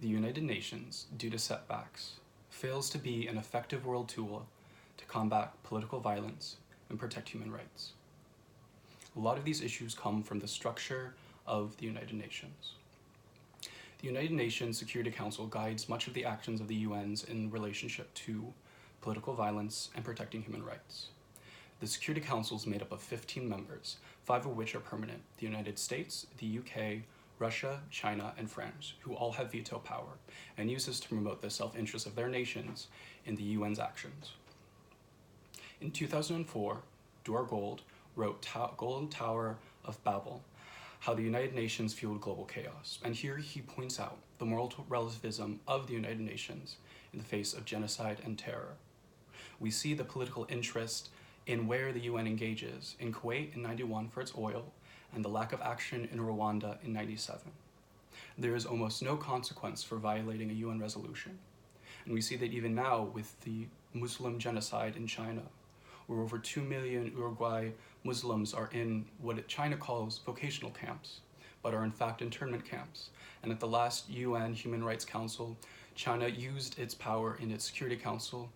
the United Nations, due to setbacks, fails to be an effective world tool to combat political violence and protect human rights. A lot of these issues come from the structure of the United Nations. The United Nations Security Council guides much of the actions of the UN's in relationship to political violence and protecting human rights. The Security Council is made up of 15 members, 5 of which are permanent: the United States, the UK, Russia, China, and France, who all have veto power and use this to promote the self-interest of their nations in the UN's actions. In 2004, Dor Gold wrote Golden Tower of Babel, How the United Nations Fueled Global Chaos, and here he points out the moral relativism of the United Nations in the face of genocide and terror. We see the political interest in where the UN engages, in Kuwait in '91 for its oil, and the lack of action in Rwanda in '97. There is almost no consequence for violating a UN resolution. And we see that even now with the Muslim genocide in China, where over 2 million Uruguay Muslims are in what China calls vocational camps, but are in fact internment camps. And at the last UN Human Rights Council, China used its power in its Security Council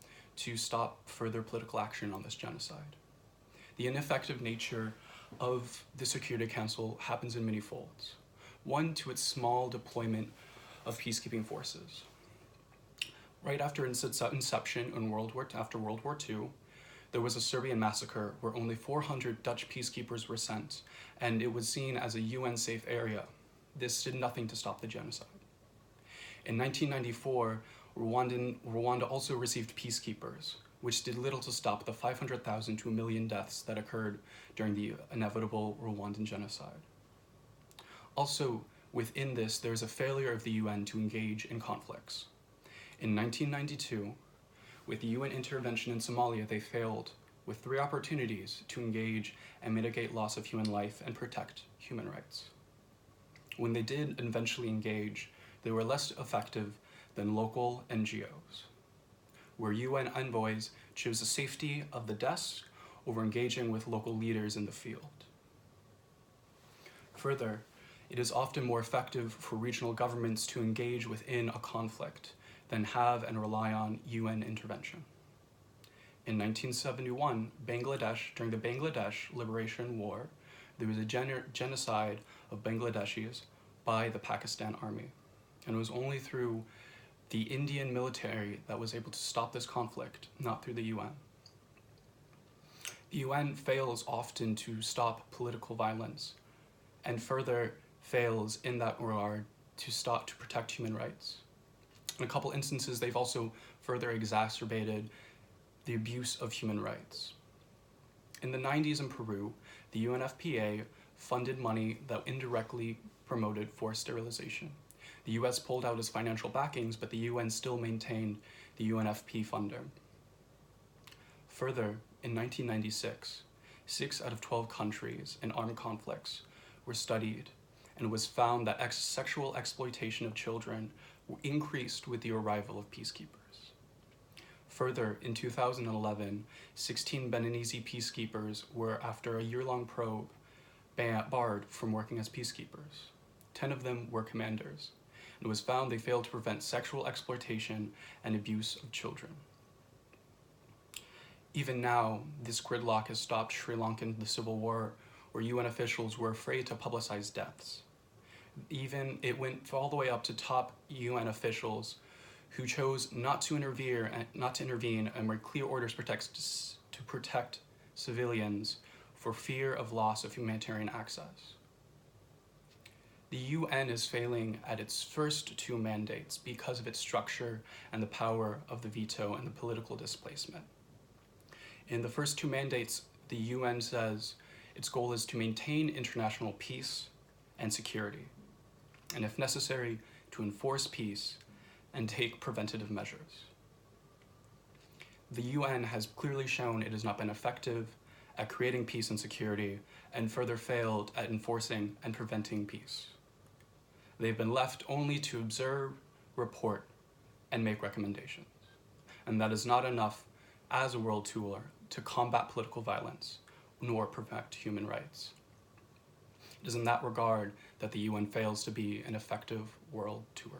to stop further political action on this genocide. The ineffective nature of the Security Council happens in many folds. One, to its small deployment of peacekeeping forces. Right after inception after World War II, there was a Serbian massacre where only 400 Dutch peacekeepers were sent, and it was seen as a UN-safe area. This did nothing to stop the genocide. In 1994, Rwanda also received peacekeepers, which did little to stop the 500,000 to 1 million deaths that occurred during the inevitable Rwandan genocide. Also, within this, there's a failure of the UN to engage in conflicts. In 1992, with the UN intervention in Somalia, they failed with 3 opportunities to engage and mitigate loss of human life and protect human rights. When they did eventually engage, they were less effective than local NGOs, where UN envoys chose the safety of the desk over engaging with local leaders in the field. Further, it is often more effective for regional governments to engage within a conflict than have and rely on UN intervention. In 1971, during the Bangladesh Liberation War, there was a genocide of Bangladeshis by the Pakistan Army, and it was only through the Indian military that was able to stop this conflict, not through the UN. The UN fails often to stop political violence, and further fails in that regard to protect human rights. In a couple instances, they've also further exacerbated the abuse of human rights. In the 90s in Peru, the UNFPA funded money that indirectly promoted forced sterilization. The US pulled out its financial backings, but the UN still maintained the UNFP funder. Further, in 1996, 6 out of 12 countries in armed conflicts were studied, and it was found that sexual exploitation of children increased with the arrival of peacekeepers. Further, in 2011, 16 Beninese peacekeepers were, after a year-long probe, barred from working as peacekeepers. 10 of them were commanders. It was found they failed to prevent sexual exploitation and abuse of children. Even now, this gridlock has stopped Sri Lanka in the civil war, where UN officials were afraid to publicize deaths. Even it went all the way up to top UN officials who chose not to intervene and made clear orders to protect civilians for fear of loss of humanitarian access. The UN is failing at its first 2 mandates because of its structure and the power of the veto and the political displacement. In the first 2 mandates, the UN says its goal is to maintain international peace and security, and if necessary, to enforce peace and take preventative measures. The UN has clearly shown it has not been effective at creating peace and security, and further failed at enforcing and preventing peace. They've been left only to observe, report, and make recommendations. And that is not enough as a world tool to combat political violence, nor protect human rights. It is in that regard that the UN fails to be an effective world tour.